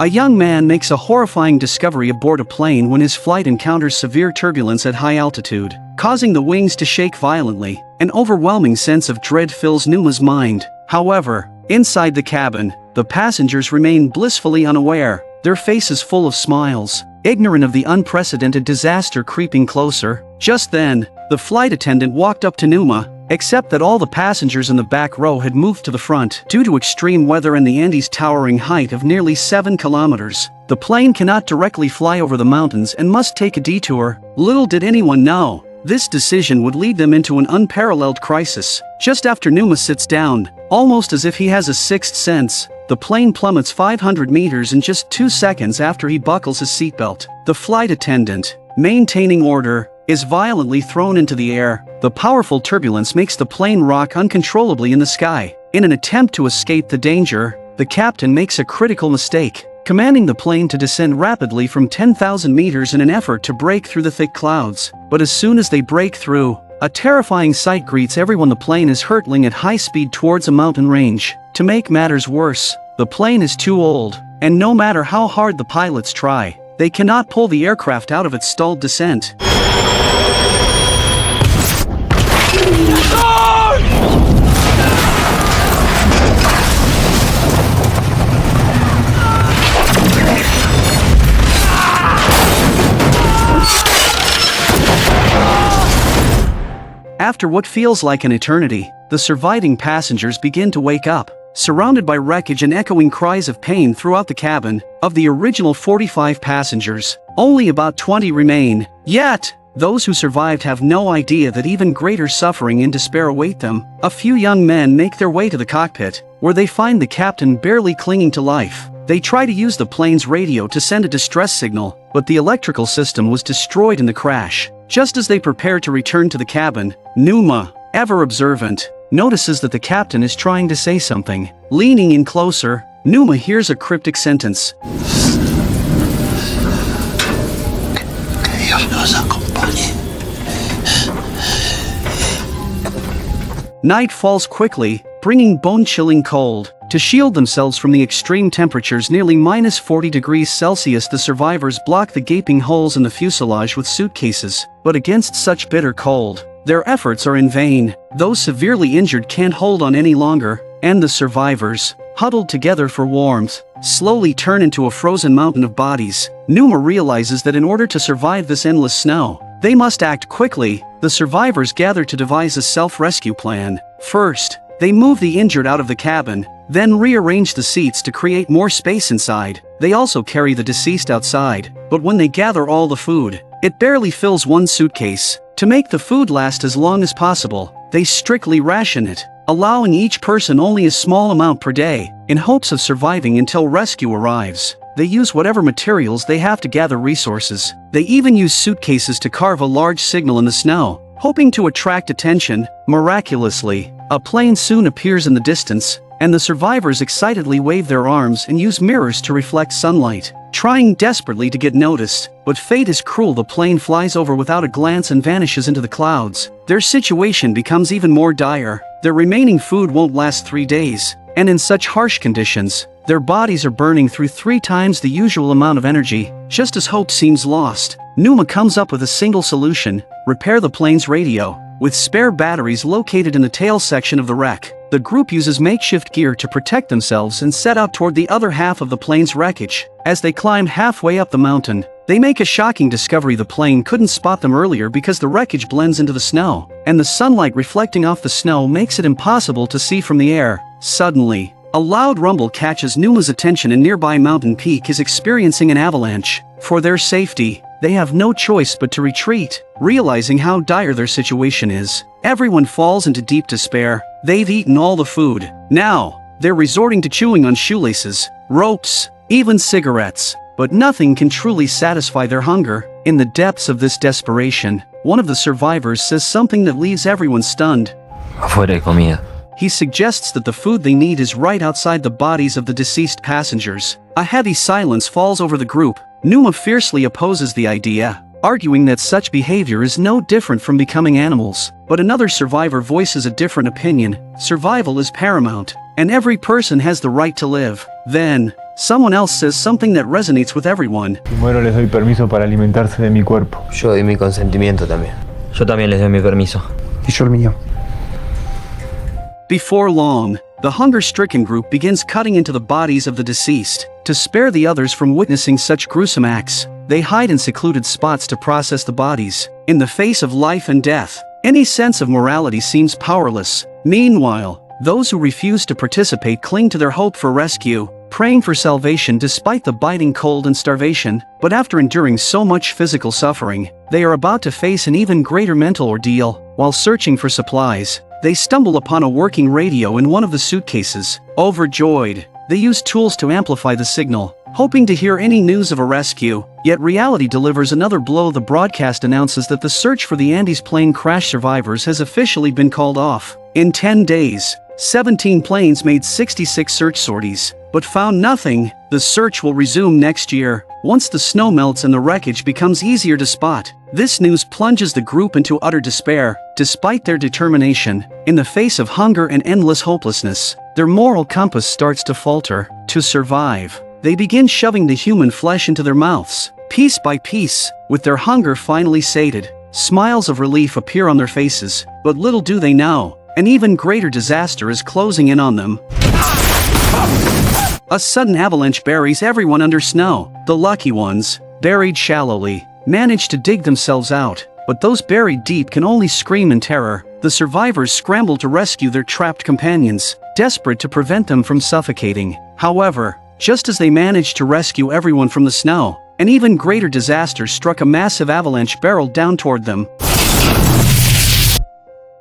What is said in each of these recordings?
A young man makes a horrifying discovery aboard a plane when his flight encounters severe turbulence at high altitude, causing the wings to shake violently. An overwhelming sense of dread fills Numa's mind. However, inside the cabin, the passengers remain blissfully unaware, their faces full of smiles, ignorant of the unprecedented disaster creeping closer. Just then, the flight attendant walked up to Numa, except that all the passengers in the back row had moved to the front. Due to extreme weather and the Andes' towering height of nearly 7 kilometers, the plane cannot directly fly over the mountains and must take a detour. Little did anyone know, this decision would lead them into an unparalleled crisis. Just after Numa sits down, almost as if he has a sixth sense, the plane plummets 500 meters in just 2 seconds after he buckles his seatbelt. The flight attendant, maintaining order, is violently thrown into the air. The powerful turbulence makes the plane rock uncontrollably in the sky. In an attempt to escape the danger, the captain makes a critical mistake, commanding the plane to descend rapidly from 10,000 meters in an effort to break through the thick clouds. But as soon as they break through, a terrifying sight greets everyone. The plane is hurtling at high speed towards a mountain range. To make matters worse, the plane is too old, and no matter how hard the pilots try, they cannot pull the aircraft out of its stalled descent. After what feels like an eternity, the surviving passengers begin to wake up, surrounded by wreckage and echoing cries of pain throughout the cabin. Of the original 45 passengers, only about 20 remain. Yet, those who survived have no idea that even greater suffering and despair await them. A few young men make their way to the cockpit, where they find the captain barely clinging to life. They try to use the plane's radio to send a distress signal, but the electrical system was destroyed in the crash. Just as they prepare to return to the cabin, Numa, ever observant, notices that the captain is trying to say something. Leaning in closer, Numa hears a cryptic sentence. Night falls quickly, bringing bone-chilling cold. To shield themselves from the extreme temperatures nearly minus 40 degrees Celsius, the survivors block the gaping holes in the fuselage with suitcases. But against such bitter cold, their efforts are in vain. Those severely injured can't hold on any longer, and the survivors, huddled together for warmth, slowly turn into a frozen mountain of bodies. Numa realizes that in order to survive this endless snow, they must act quickly. The survivors gather to devise a self-rescue plan. First, they move the injured out of the cabin, then rearrange the seats to create more space inside. They also carry the deceased outside, but when they gather all the food, it barely fills one suitcase. To make the food last as long as possible, they strictly ration it, allowing each person only a small amount per day, in hopes of surviving until rescue arrives. They use whatever materials they have to gather resources. They even use suitcases to carve a large signal in the snow, hoping to attract attention. Miraculously, a plane soon appears in the distance, and the survivors excitedly wave their arms and use mirrors to reflect sunlight, trying desperately to get noticed. But fate is cruel. The plane flies over without a glance and vanishes into the clouds. Their situation becomes even more dire. Their remaining food won't last 3 days, and in such harsh conditions, their bodies are burning through 3 times the usual amount of energy. Just as hope seems lost, Numa comes up with a single solution: repair the plane's radio. With spare batteries located in the tail section of the wreck, the group uses makeshift gear to protect themselves and set out toward the other half of the plane's wreckage. As they climb halfway up the mountain, they make a shocking discovery: the plane couldn't spot them earlier because the wreckage blends into the snow, and the sunlight reflecting off the snow makes it impossible to see from the air. Suddenly, a loud rumble catches Numa's attention. A nearby mountain peak is experiencing an avalanche. For their safety, they have no choice but to retreat. Realizing how dire their situation is, everyone falls into deep despair. They've eaten all the food. Now, they're resorting to chewing on shoelaces, ropes, even cigarettes. But nothing can truly satisfy their hunger. In the depths of this desperation, one of the survivors says something that leaves everyone stunned. Afuera hay comida. He suggests that the food they need is right outside the bodies of the deceased passengers. A heavy silence falls over the group. Numa fiercely opposes the idea, arguing that such behavior is no different from becoming animals. But another survivor voices a different opinion. Survival is paramount, and every person has the right to live. Then, someone else says something that resonates with everyone. Si muero les doy permiso para alimentarse de mi cuerpo. Yo doy mi consentimiento también. Yo también les doy mi permiso. Y yo el mío. Before long, the hunger-stricken group begins cutting into the bodies of the deceased. To spare the others from witnessing such gruesome acts, they hide in secluded spots to process the bodies. In the face of life and death, any sense of morality seems powerless. Meanwhile, those who refuse to participate cling to their hope for rescue, praying for salvation despite the biting cold and starvation. But after enduring so much physical suffering, they are about to face an even greater mental ordeal. While searching for supplies, they stumble upon a working radio in one of the suitcases. Overjoyed, they use tools to amplify the signal, hoping to hear any news of a rescue. Yet reality delivers another blow. The broadcast announces that the search for the Andes plane crash survivors has officially been called off. In 10 days, 17 planes made 66 search sorties, but found nothing. The search will resume next year, once the snow melts and the wreckage becomes easier to spot. This news plunges the group into utter despair. Despite their determination, in the face of hunger and endless hopelessness, their moral compass starts to falter. To survive, they begin shoving the human flesh into their mouths, piece by piece. With their hunger finally sated, smiles of relief appear on their faces, but little do they know, an even greater disaster is closing in on them. A sudden avalanche buries everyone under snow. The lucky ones, buried shallowly, manage to dig themselves out, but those buried deep can only scream in terror. The survivors scramble to rescue their trapped companions, desperate to prevent them from suffocating. However, just as they managed to rescue everyone from the snow, an even greater disaster struck. A massive avalanche barreled down toward them.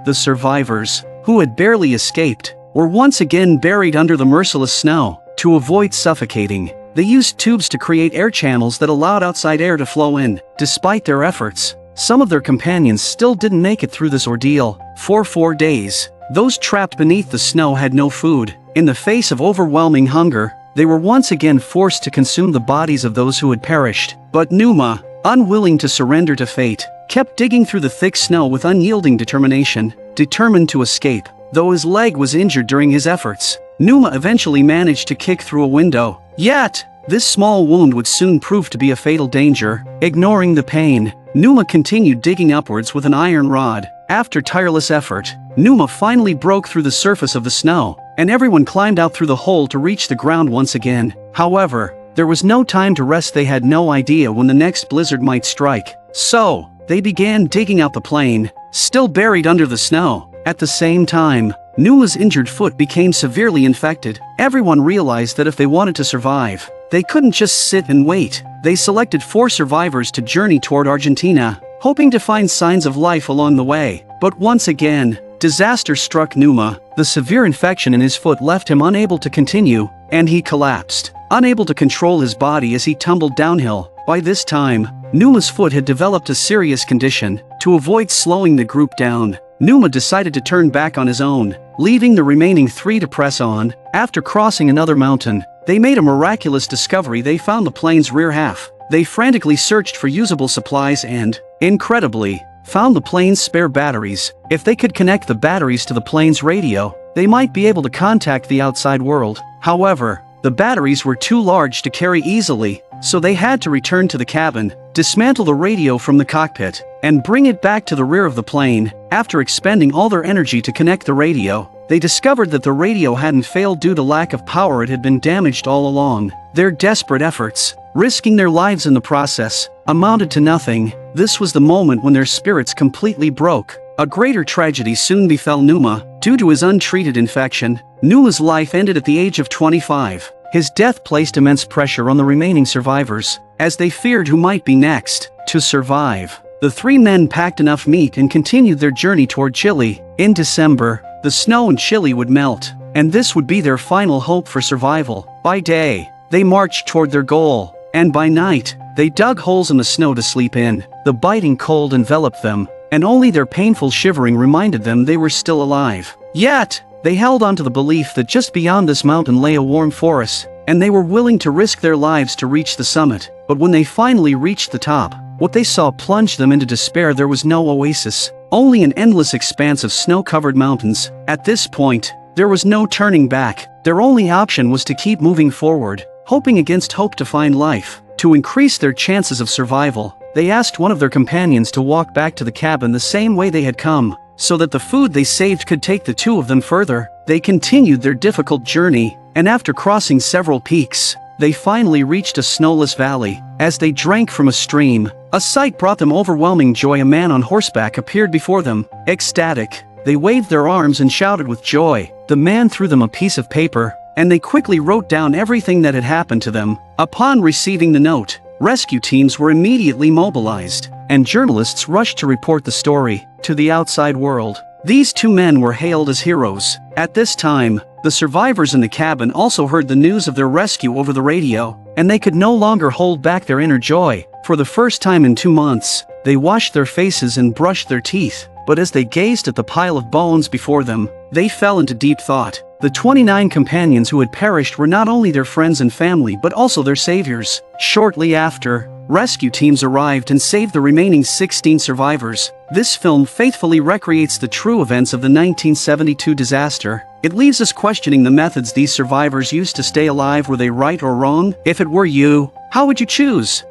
The survivors, who had barely escaped, were once again buried under the merciless snow. To avoid suffocating, they used tubes to create air channels that allowed outside air to flow in. Despite their efforts, some of their companions still didn't make it through this ordeal. For 4 days, those trapped beneath the snow had no food. In the face of overwhelming hunger, they were once again forced to consume the bodies of those who had perished. But Numa, unwilling to surrender to fate, kept digging through the thick snow with unyielding determination, determined to escape. Though his leg was injured during his efforts, Numa eventually managed to kick through a window. Yet, this small wound would soon prove to be a fatal danger. Ignoring the pain, Numa continued digging upwards with an iron rod. After tireless effort, Numa finally broke through the surface of the snow, and everyone climbed out through the hole to reach the ground once again. However, there was no time to rest. They had no idea when the next blizzard might strike. So, they began digging out the plane, still buried under the snow. At the same time, Numa's injured foot became severely infected. Everyone realized that if they wanted to survive, they couldn't just sit and wait. They selected 4 survivors to journey toward Argentina, hoping to find signs of life along the way. But once again, disaster struck Numa. The severe infection in his foot left him unable to continue, and he collapsed, unable to control his body as he tumbled downhill. By this time, Numa's foot had developed a serious condition. To avoid slowing the group down, Numa decided to turn back on his own, leaving the remaining 3 to press on. After crossing another mountain, they made a miraculous discovery. They found the plane's rear half. They frantically searched for usable supplies and, incredibly, found the plane's spare batteries. If they could connect the batteries to the plane's radio, they might be able to contact the outside world. However, the batteries were too large to carry easily, so they had to return to the cabin, dismantle the radio from the cockpit, and bring it back to the rear of the plane. After expending all their energy to connect the radio, they discovered that the radio hadn't failed due to lack of power. It had been damaged all along. Their desperate efforts, risking their lives in the process, amounted to nothing. This was the moment when their spirits completely broke. A greater tragedy soon befell Numa. Due to his untreated infection, Numa's life ended at the age of 25. His death placed immense pressure on the remaining survivors, as they feared who might be next. To survive, the 3 men packed enough meat and continued their journey toward Chile. In December, the snow in Chile would melt, and this would be their final hope for survival. By day, they marched toward their goal, and by night, they dug holes in the snow to sleep in. The biting cold enveloped them, and only their painful shivering reminded them they were still alive. Yet, they held on to the belief that just beyond this mountain lay a warm forest, and they were willing to risk their lives to reach the summit. But when they finally reached the top, what they saw plunged them into despair. There was no oasis, only an endless expanse of snow-covered mountains. At this point, There was no turning back. Their only option was to keep moving forward, hoping against hope to find life. To increase their chances of survival, they asked one of their companions to walk back to the cabin the same way they had come, so that the food they saved could take the two of them further. They continued their difficult journey, and after crossing several peaks, they finally reached a snowless valley. As they drank from a stream, a sight brought them overwhelming joy. A man on horseback appeared before them. Ecstatic, they waved their arms and shouted with joy. The man threw them a piece of paper, and they quickly wrote down everything that had happened to them. Upon receiving the note, rescue teams were immediately mobilized, and journalists rushed to report the story to the outside world. These two men were hailed as heroes. At this time, the survivors in the cabin also heard the news of their rescue over the radio, and they could no longer hold back their inner joy. For the first time in 2 months, they washed their faces and brushed their teeth, but as they gazed at the pile of bones before them, they fell into deep thought. The 29 companions who had perished were not only their friends and family but also their saviors. Shortly after, rescue teams arrived and saved the remaining 16 survivors. This film faithfully recreates the true events of the 1972 disaster. It leaves us questioning the methods these survivors used to stay alive. Were they right or wrong? If it were you, how would you choose?